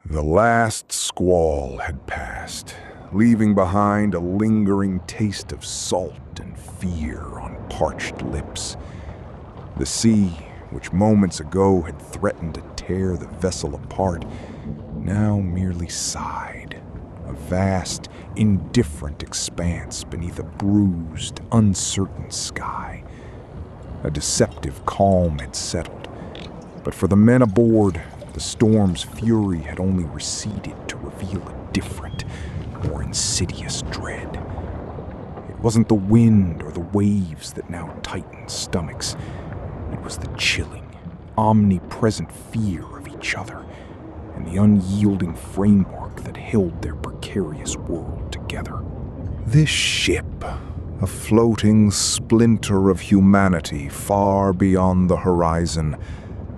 The last squall had passed, leaving behind a lingering taste of salt and fear on parched lips. The sea, which moments ago had threatened to tear the vessel apart, now merely sighed, a vast, indifferent expanse beneath a bruised, uncertain sky. A deceptive calm had settled, but for the men aboard, the storm's fury had only receded to reveal a different, more insidious dread. It wasn't the wind or the waves that now tightened stomachs. It was the chilling, omnipresent fear of each other and the unyielding framework that held their precarious world together. This ship, a floating splinter of humanity far beyond the horizon,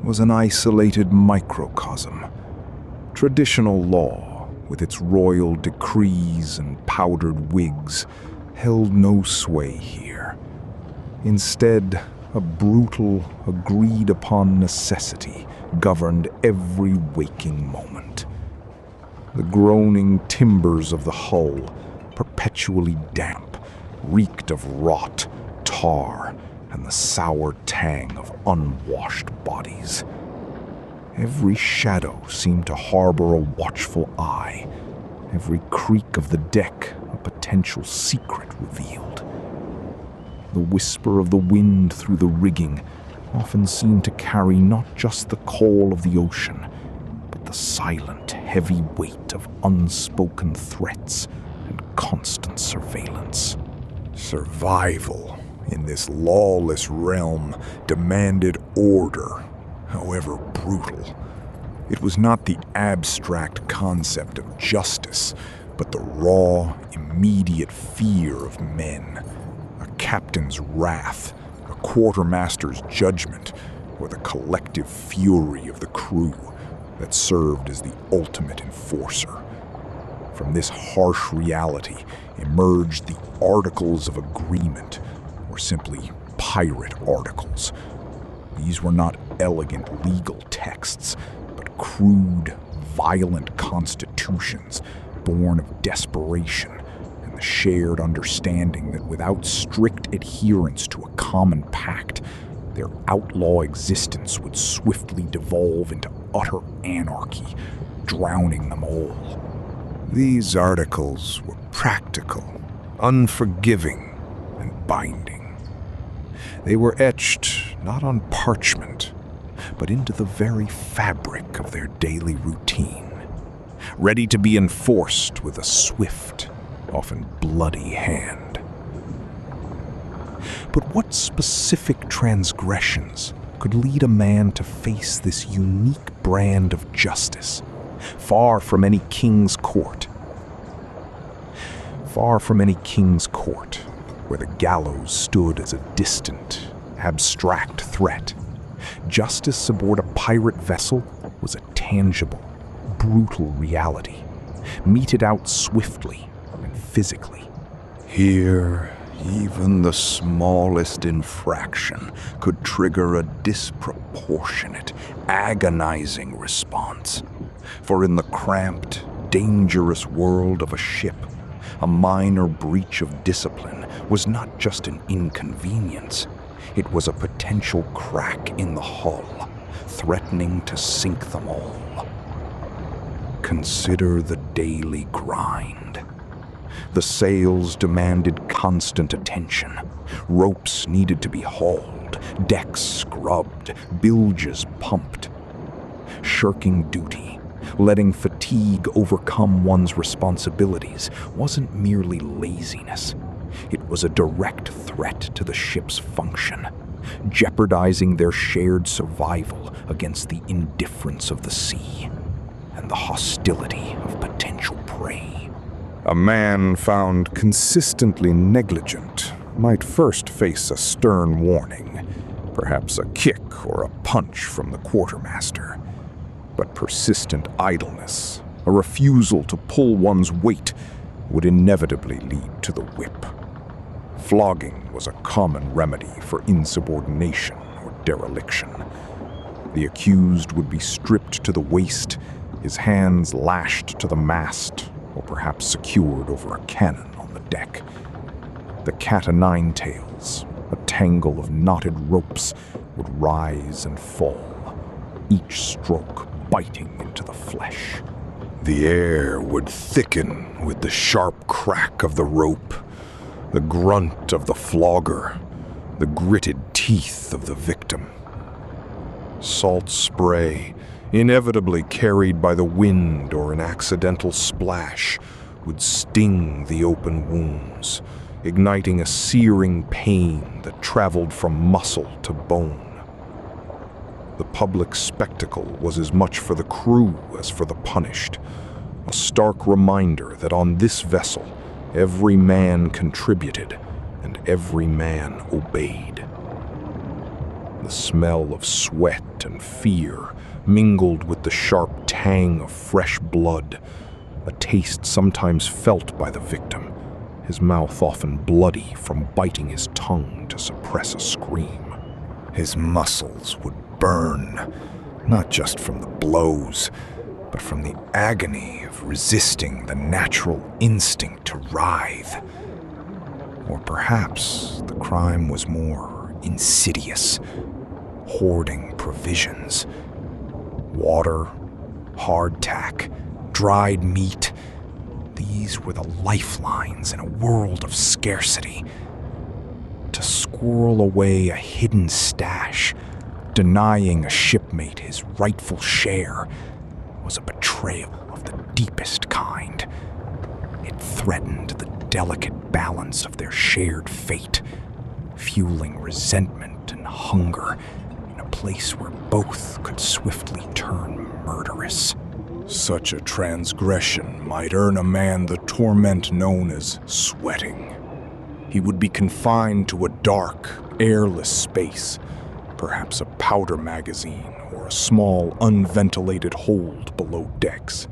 was an isolated microcosm. Traditional law, with its royal decrees and powdered wigs, held no sway here. Instead, a brutal, agreed-upon necessity governed every waking moment. The groaning timbers of the hull, perpetually damp, reeked of rot, tar, and the sour tang of unwashed bodies. Every shadow seemed to harbor a watchful eye, every creak of the deck a potential secret revealed. The whisper of the wind through the rigging often seemed to carry not just the call of the ocean, but the silent, heavy weight of unspoken threats and constant surveillance. Survival in this lawless realm demanded order, however brutal. It was not the abstract concept of justice, but the raw, immediate fear of men. A captain's wrath, a quartermaster's judgment, or the collective fury of the crew that served as the ultimate enforcer. From this harsh reality emerged the Articles of Agreement, or simply pirate articles. These were not elegant legal texts, but crude, violent constitutions born of desperation and the shared understanding that without strict adherence to a common pact, their outlaw existence would swiftly devolve into utter anarchy, drowning them all. These articles were practical, unforgiving, and binding. They were etched not on parchment, but into the very fabric of their daily routine, ready to be enforced with a swift, often bloody hand. But what specific transgressions could lead a man to face this unique brand of justice, far from any king's court? Far from any king's court, where the gallows stood as a distant, abstract threat, justice aboard a pirate vessel was a tangible, brutal reality, meted out swiftly and physically. Here, even the smallest infraction could trigger a disproportionate, agonizing response. For in the cramped, dangerous world of a ship, a minor breach of discipline was not just an inconvenience. It was a potential crack in the hull, threatening to sink them all. Consider the daily grind. The sails demanded constant attention. Ropes needed to be hauled, decks scrubbed, bilges pumped. Shirking duty, letting fatigue overcome one's responsibilities, wasn't merely laziness. It was a direct threat to the ship's function, jeopardizing their shared survival against the indifference of the sea and the hostility of potential prey. A man found consistently negligent might first face a stern warning, perhaps a kick or a punch from the quartermaster. But persistent idleness, a refusal to pull one's weight, would inevitably lead to the whip. Flogging was a common remedy for insubordination or dereliction. The accused would be stripped to the waist, his hands lashed to the mast or perhaps secured over a cannon on the deck. The cat-o'-nine-tails, a tangle of knotted ropes, would rise and fall, each stroke biting into the flesh. The air would thicken with the sharp crack of the rope, the grunt of the flogger, the gritted teeth of the victim. Salt spray, inevitably carried by the wind or an accidental splash, would sting the open wounds, igniting a searing pain that traveled from muscle to bone. The public spectacle was as much for the crew as for the punished, a stark reminder that on this vessel every man contributed and every man obeyed. The smell of sweat and fear mingled with the sharp tang of fresh blood, a taste sometimes felt by the victim, his mouth often bloody from biting his tongue to suppress a scream. His muscles would burn, not just from the blows, but from the agony of resisting the natural instinct to writhe. Or perhaps the crime was more insidious, hoarding provisions. Water, hardtack, dried meat. These were the lifelines in a world of scarcity. To squirrel away a hidden stash, denying a shipmate his rightful share, was a betrayal of the deepest kind. It threatened the delicate balance of their shared fate, fueling resentment and hunger in a place where both could swiftly turn murderous. Such a transgression might earn a man the torment known as sweating. He would be confined to a dark, airless space, perhaps a powder magazine or a small, unventilated hold below decks.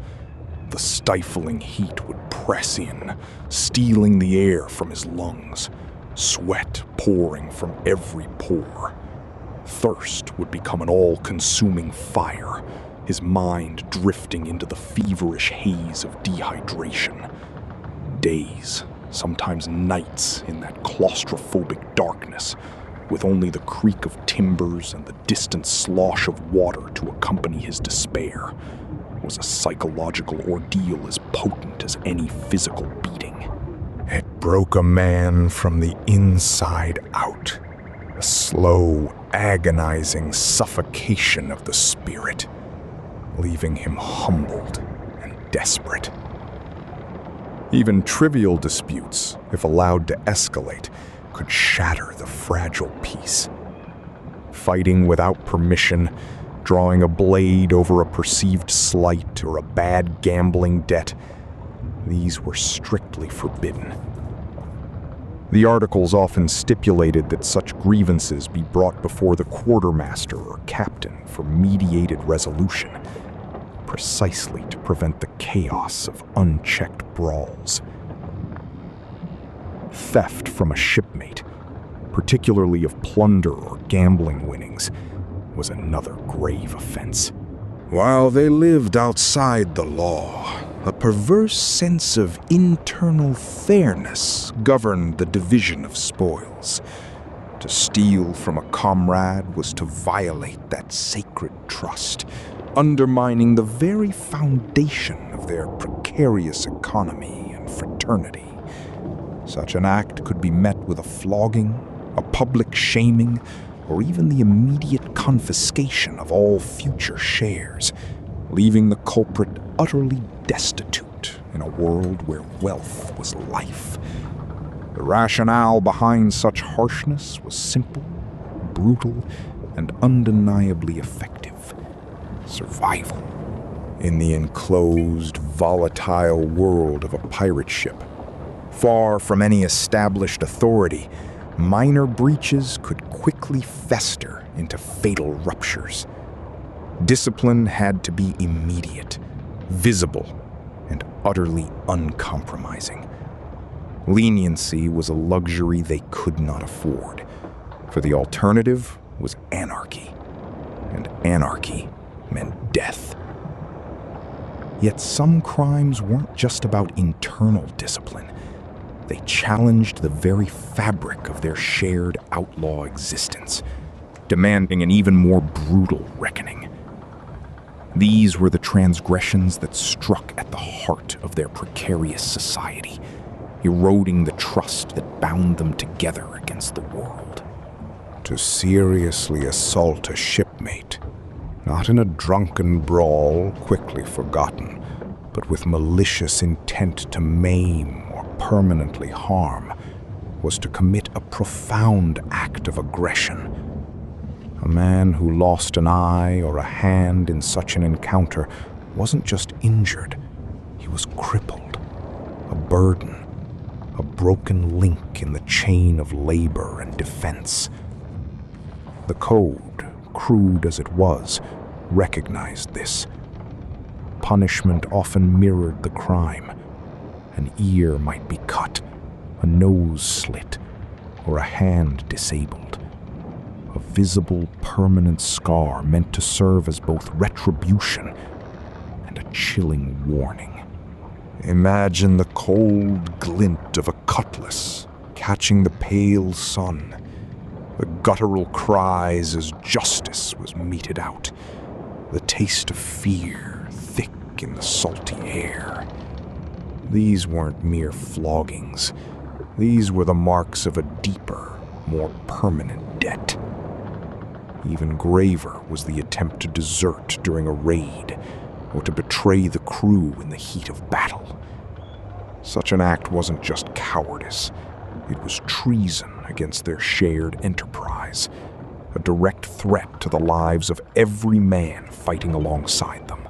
The stifling heat would press in, stealing the air from his lungs, sweat pouring from every pore. Thirst would become an all-consuming fire, his mind drifting into the feverish haze of dehydration. Days, sometimes nights, in that claustrophobic darkness, with only the creak of timbers and the distant slosh of water to accompany his despair, was a psychological ordeal as potent as any physical beating. It broke a man from the inside out, a slow, agonizing suffocation of the spirit, leaving him humbled and desperate. Even trivial disputes, if allowed to escalate, could shatter the fragile peace. Fighting without permission, drawing a blade over a perceived slight or a bad gambling debt, these were strictly forbidden. The articles often stipulated that such grievances be brought before the quartermaster or captain for mediated resolution, precisely to prevent the chaos of unchecked brawls. Theft from a shipmate, particularly of plunder or gambling winnings, was another grave offense. While they lived outside the law, a perverse sense of internal fairness governed the division of spoils. To steal from a comrade was to violate that sacred trust, undermining the very foundation of their precarious economy and fraternity. Such an act could be met with a flogging, a public shaming, or even the immediate confiscation of all future shares, leaving the culprit utterly destitute in a world where wealth was life. The rationale behind such harshness was simple, brutal, and undeniably effective: survival. In the enclosed, volatile world of a pirate ship, far from any established authority, minor breaches could quickly fester into fatal ruptures. Discipline had to be immediate, visible, and utterly uncompromising. Leniency was a luxury they could not afford, for the alternative was anarchy, and anarchy meant death. Yet some crimes weren't just about internal discipline. They challenged the very fabric of their shared outlaw existence, demanding an even more brutal reckoning. These were the transgressions that struck at the heart of their precarious society, eroding the trust that bound them together against the world. To seriously assault a shipmate, not in a drunken brawl quickly forgotten, but with malicious intent to maim or permanently harm, was to commit a profound act of aggression. A man who lost an eye or a hand in such an encounter wasn't just injured, he was crippled, a burden, a broken link in the chain of labor and defense. The code, crude as it was, recognized this. Punishment often mirrored the crime. An ear might be cut, a nose slit, or a hand disabled. A visible, permanent scar meant to serve as both retribution and a chilling warning. Imagine the cold glint of a cutlass catching the pale sun, the guttural cries as justice was meted out, the taste of fear thick in the salty air. These weren't mere floggings. These were the marks of a deeper, more permanent debt. Even graver was the attempt to desert during a raid, or to betray the crew in the heat of battle. Such an act wasn't just cowardice, it was treason against their shared enterprise, a direct threat to the lives of every man fighting alongside them.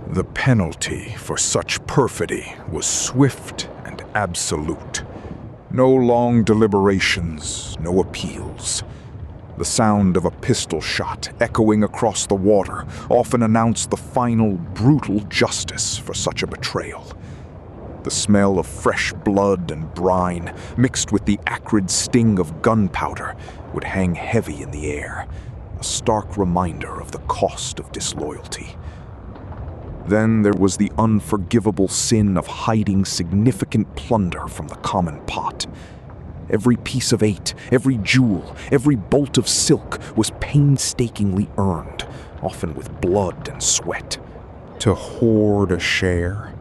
The penalty for such perfidy was swift and absolute. No long deliberations, no appeals. The sound of a pistol shot echoing across the water often announced the final, brutal justice for such a betrayal. The smell of fresh blood and brine, mixed with the acrid sting of gunpowder, would hang heavy in the air, a stark reminder of the cost of disloyalty. Then there was the unforgivable sin of hiding significant plunder from the common pot. Every piece of eight, every jewel, every bolt of silk was painstakingly earned, often with blood and sweat. To hoard a share,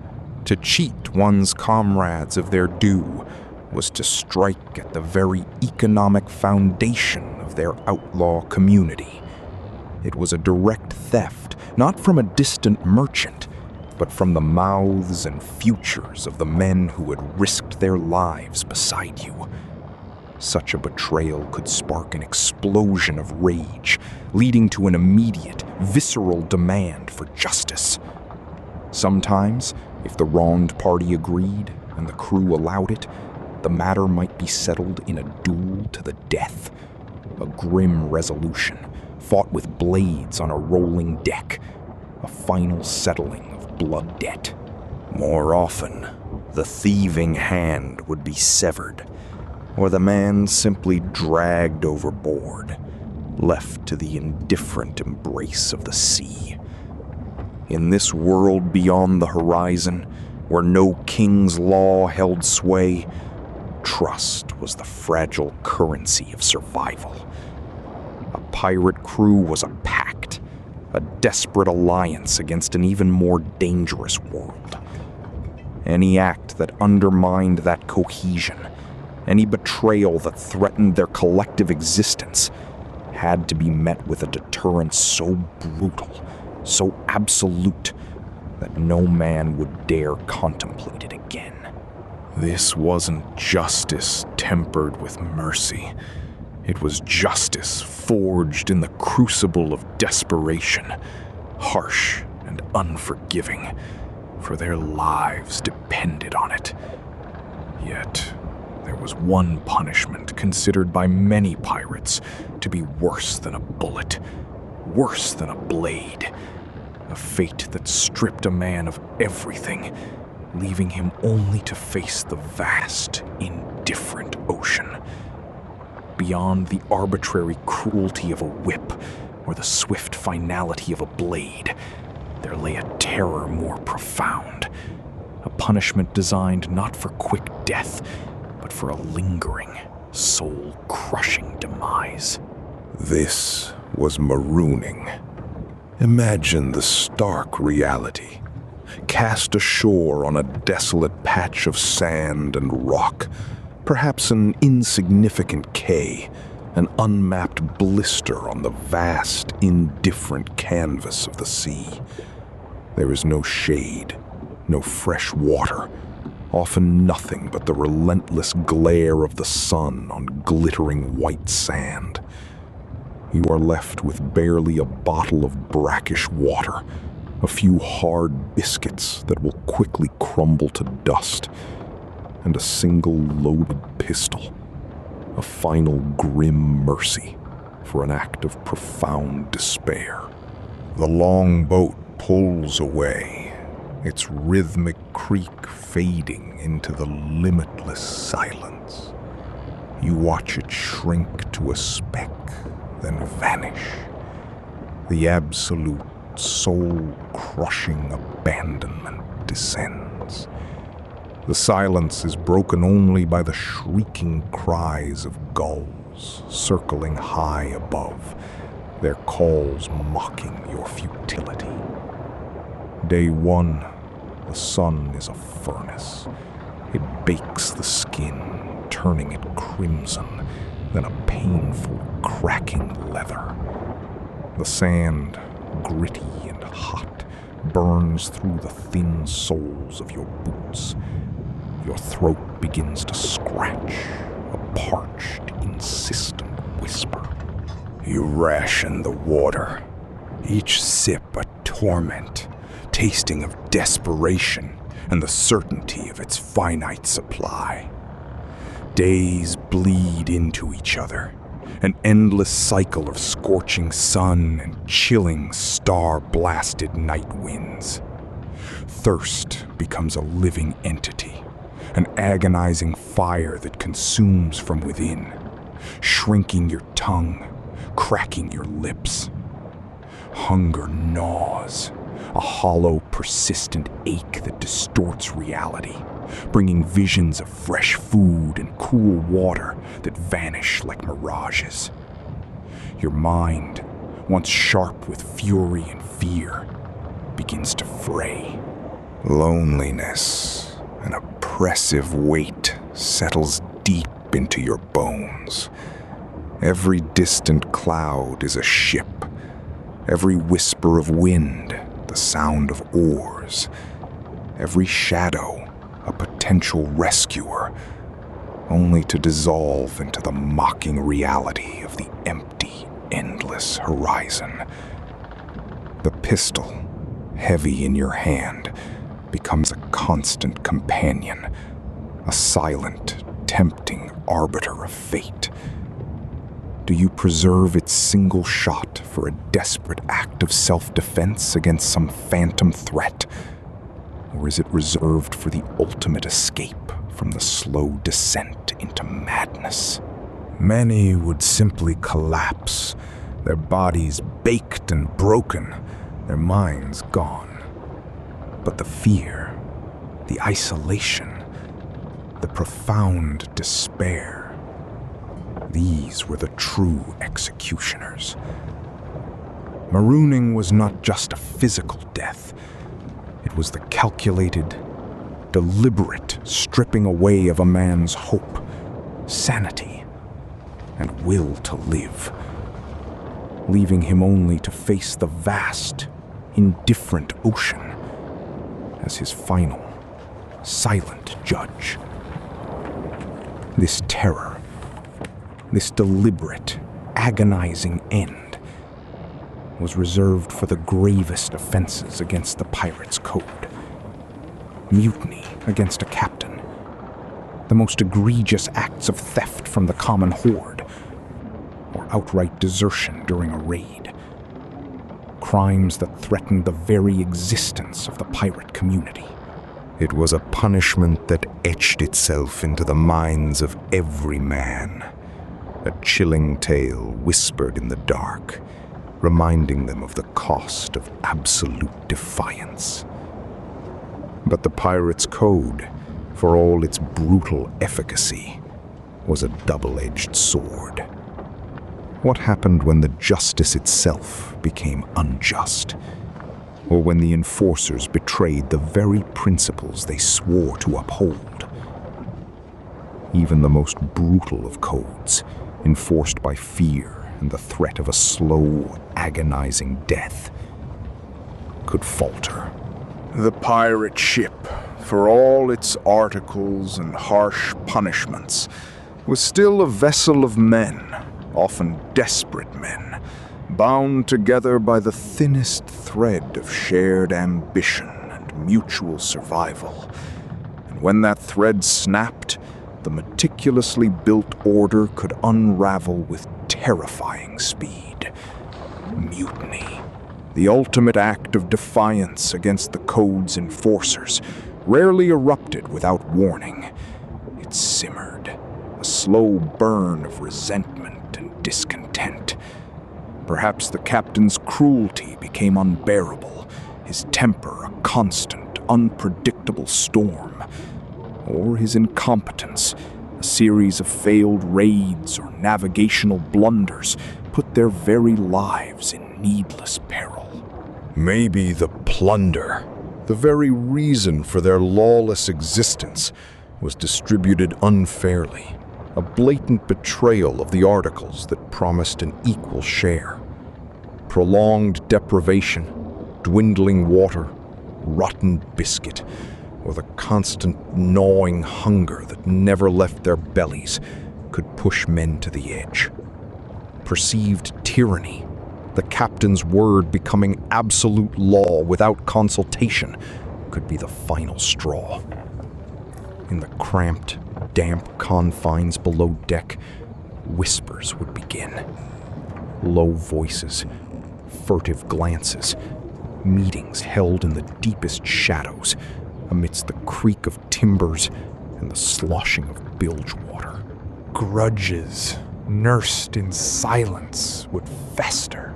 to cheat one's comrades of their due, was to strike at the very economic foundation of their outlaw community. It was a direct theft, not from a distant merchant, but from the mouths and futures of the men who had risked their lives beside you. Such a betrayal could spark an explosion of rage, leading to an immediate, visceral demand for justice. Sometimes, if the wronged party agreed and the crew allowed it, the matter might be settled in a duel to the death, a grim resolution, fought with blades on a rolling deck, a final settling of blood debt. More often, the thieving hand would be severed, or the man simply dragged overboard, left to the indifferent embrace of the sea. In this world beyond the horizon, where no king's law held sway, trust was the fragile currency of survival. A pirate crew was a pact, a desperate alliance against an even more dangerous world. Any act that undermined that cohesion, any betrayal that threatened their collective existence, had to be met with a deterrence so brutal, so absolute, that no man would dare contemplate it again. This wasn't justice tempered with mercy. It was justice forged in the crucible of desperation, harsh and unforgiving, for their lives depended on it. Yet, there was one punishment considered by many pirates to be worse than a bullet, worse than a blade, a fate that stripped a man of everything, leaving him only to face the vast, indifferent ocean. Beyond the arbitrary cruelty of a whip or the swift finality of a blade, there lay a terror more profound, a punishment designed not for quick death, but for a lingering, soul-crushing demise. This was marooning. Imagine the stark reality. Cast ashore on a desolate patch of sand and rock, perhaps an insignificant cay, an unmapped blister on the vast, indifferent canvas of the sea. There is no shade, no fresh water, often nothing but the relentless glare of the sun on glittering white sand. You are left with barely a bottle of brackish water, a few hard biscuits that will quickly crumble to dust, and a single loaded pistol, a final grim mercy for an act of profound despair. The long boat pulls away, its rhythmic creak fading into the limitless silence. You watch it shrink to a speck, then vanish. The absolute, soul-crushing abandonment descends. The silence is broken only by the shrieking cries of gulls circling high above, their calls mocking your futility. Day 1, the sun is a furnace. It bakes the skin, turning it crimson, then a painful, cracking leather. The sand, gritty and hot, burns through the thin soles of your boots. Your throat begins to scratch, a parched, insistent whisper. You ration the water, each sip a torment, tasting of desperation and the certainty of its finite supply. Days bleed into each other, an endless cycle of scorching sun and chilling, star-blasted night winds. Thirst becomes a living entity, an agonizing fire that consumes from within, shrinking your tongue, cracking your lips. Hunger gnaws, a hollow, persistent ache that distorts reality, bringing visions of fresh food and cool water that vanish like mirages. Your mind, once sharp with fury and fear, begins to fray. Loneliness, an oppressive weight, settles deep into your bones. Every distant cloud is a ship, every whisper of wind the sound of oars, every shadow a potential rescuer, only to dissolve into the mocking reality of the empty, endless horizon. The pistol, heavy in your hand, becomes a constant companion, a silent, tempting arbiter of fate. Do you preserve its single shot for a desperate act of self-defense against some phantom threat? Or is it reserved for the ultimate escape from the slow descent into madness? Many would simply collapse, their bodies baked and broken, their minds gone. But the fear, the isolation, the profound despair, these were the true executioners. Marooning was not just a physical death. It was the calculated, deliberate stripping away of a man's hope, sanity, and will to live, leaving him only to face the vast, indifferent ocean as his final, silent judge. This terror, this deliberate, agonizing end was reserved for the gravest offenses against the pirate's code. Mutiny against a captain, the most egregious acts of theft from the common horde, or outright desertion during a raid. Crimes that threatened the very existence of the pirate community. It was a punishment that etched itself into the minds of every man. A chilling tale whispered in the dark, reminding them of the cost of absolute defiance. But the pirate's code, for all its brutal efficacy, was a double-edged sword. What happened when the justice itself became unjust? Or when the enforcers betrayed the very principles they swore to uphold? Even the most brutal of codes, enforced by fear and the threat of a slow, agonizing death, could falter. The pirate ship, for all its articles and harsh punishments, was still a vessel of men, often desperate men, bound together by the thinnest thread of shared ambition and mutual survival. And when that thread snapped, the meticulously built order could unravel with terrifying speed. Mutiny, the ultimate act of defiance against the code's enforcers, rarely erupted without warning. It simmered, a slow burn of resentment and discontent. Perhaps the captain's cruelty became unbearable, his temper a constant, unpredictable storm. Or his incompetence, a series of failed raids or navigational blunders, put their very lives in needless peril. Maybe the plunder, the very reason for their lawless existence, was distributed unfairly, a blatant betrayal of the articles that promised an equal share. Prolonged deprivation, dwindling water, rotten biscuit, or the constant gnawing hunger that never left their bellies could push men to the edge. Perceived tyranny, the captain's word becoming absolute law without consultation, could be the final straw. In the cramped, damp confines below deck, whispers would begin. Low voices, furtive glances, meetings held in the deepest shadows, amidst the creak of timbers and the sloshing of bilge water. Grudges, nursed in silence, would fester.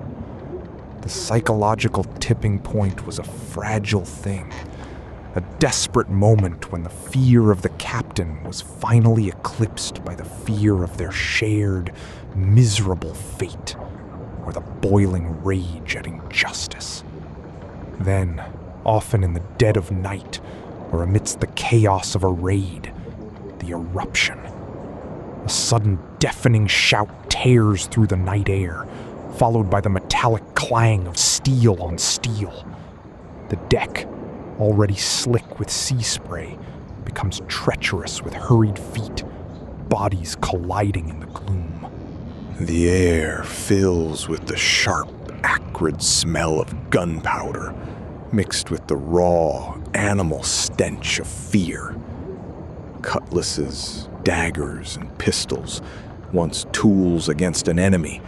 The psychological tipping point was a fragile thing, a desperate moment when the fear of the captain was finally eclipsed by the fear of their shared, miserable fate, or the boiling rage at injustice. Then, often in the dead of night, or amidst the chaos of a raid, the eruption. A sudden deafening shout tears through the night air, followed by the metallic clang of steel on steel. The deck, already slick with sea spray, becomes treacherous with hurried feet, bodies colliding in the gloom. The air fills with the sharp, acrid smell of gunpowder, mixed with the raw, animal stench of fear. Cutlasses, daggers, and pistols, once tools against an enemy,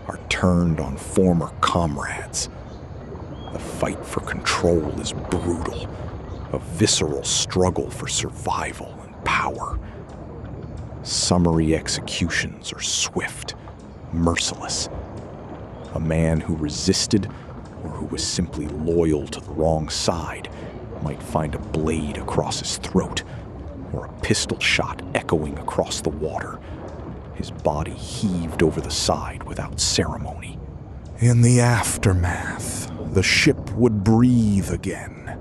are turned on former comrades. The fight for control is brutal, a visceral struggle for survival and power. Summary executions are swift, merciless. A man who resisted, or who was simply loyal to the wrong side, might find a blade across his throat, or a pistol shot echoing across the water. His body heaved over the side without ceremony. In the aftermath, the ship would breathe again,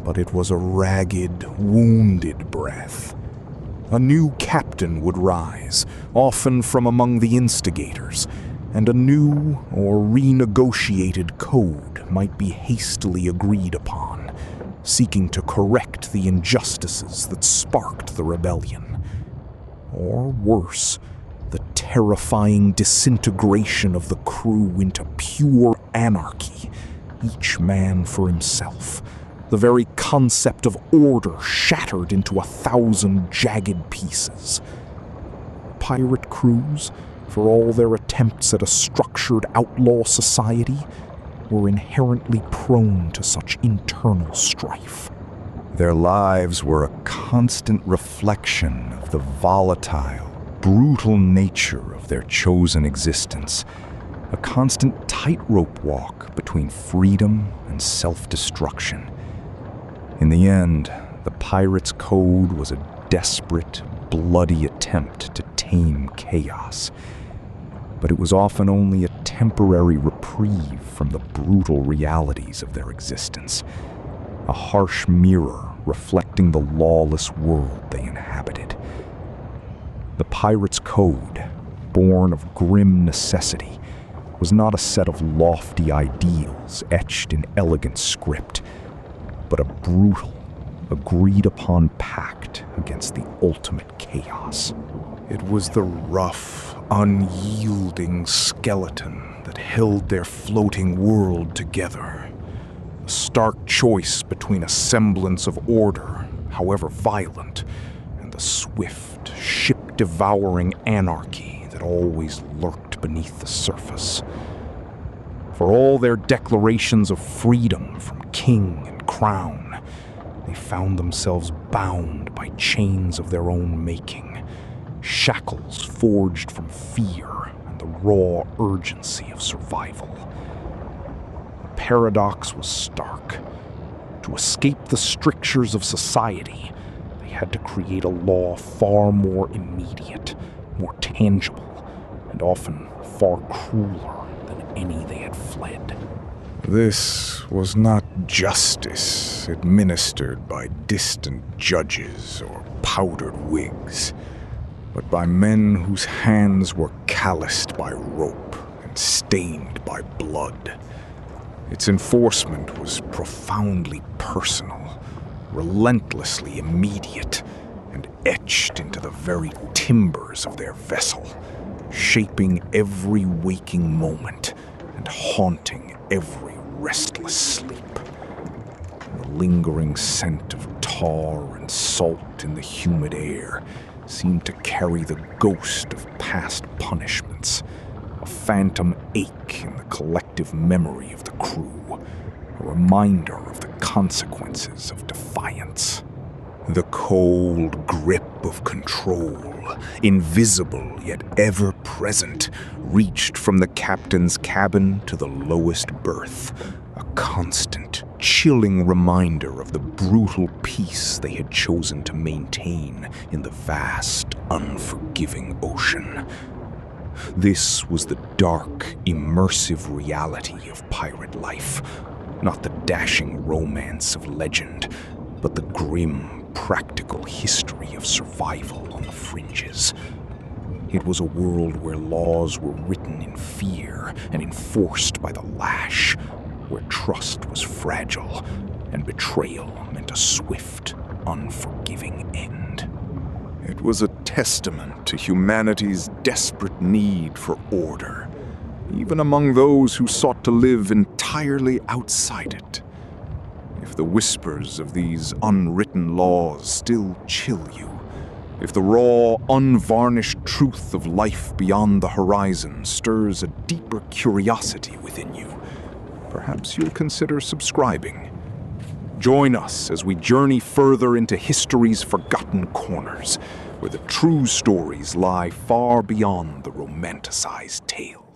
but it was a ragged, wounded breath. A new captain would rise, often from among the instigators, and a new or renegotiated code might be hastily agreed upon, seeking to correct the injustices that sparked the rebellion. Or worse, the terrifying disintegration of the crew into pure anarchy, each man for himself, the very concept of order shattered into 1,000 jagged pieces. Pirate crews, for all their attempts at a structured outlaw society, were inherently prone to such internal strife. Their lives were a constant reflection of the volatile, brutal nature of their chosen existence, a constant tightrope walk between freedom and self-destruction. In the end, the pirate's code was a desperate, bloody attempt to tame chaos. But it was often only a temporary reprieve from the brutal realities of their existence, a harsh mirror reflecting the lawless world they inhabited. The pirate's code, born of grim necessity, was not a set of lofty ideals etched in elegant script, but a brutal, agreed-upon pact against the ultimate chaos. It was the rough, unyielding skeleton that held their floating world together. A stark choice between a semblance of order, however violent, and the swift, ship-devouring anarchy that always lurked beneath the surface. For all their declarations of freedom from king and crown, they found themselves bound by chains of their own making, shackles forged from fear and the raw urgency of survival. The paradox was stark. To escape the strictures of society, they had to create a law far more immediate, more tangible, and often far crueler than any they had fled. This was not justice administered by distant judges or powdered wigs, but by men whose hands were calloused by rope and stained by blood. Its enforcement was profoundly personal, relentlessly immediate, and etched into the very timbers of their vessel, shaping every waking moment and haunting every restless sleep. The lingering scent of tar and salt in the humid air seemed to carry the ghost of past punishments, a phantom ache in the collective memory of the crew, a reminder of the consequences of defiance. The cold grip of control, invisible yet ever present, reached from the captain's cabin to the lowest berth, a constant, chilling reminder of the brutal peace they had chosen to maintain in the vast, unforgiving ocean. This was the dark, immersive reality of pirate life, not the dashing romance of legend, but the grim, practical history of survival on the fringes. It was a world where laws were written in fear and enforced by the lash, where trust was fragile and betrayal meant a swift, unforgiving end. It was a testament to humanity's desperate need for order, even among those who sought to live entirely outside it. If the whispers of these unwritten laws still chill you, if the raw, unvarnished truth of life beyond the horizon stirs a deeper curiosity within you, perhaps you'll consider subscribing. Join us as we journey further into history's forgotten corners, where the true stories lie far beyond the romanticized tales.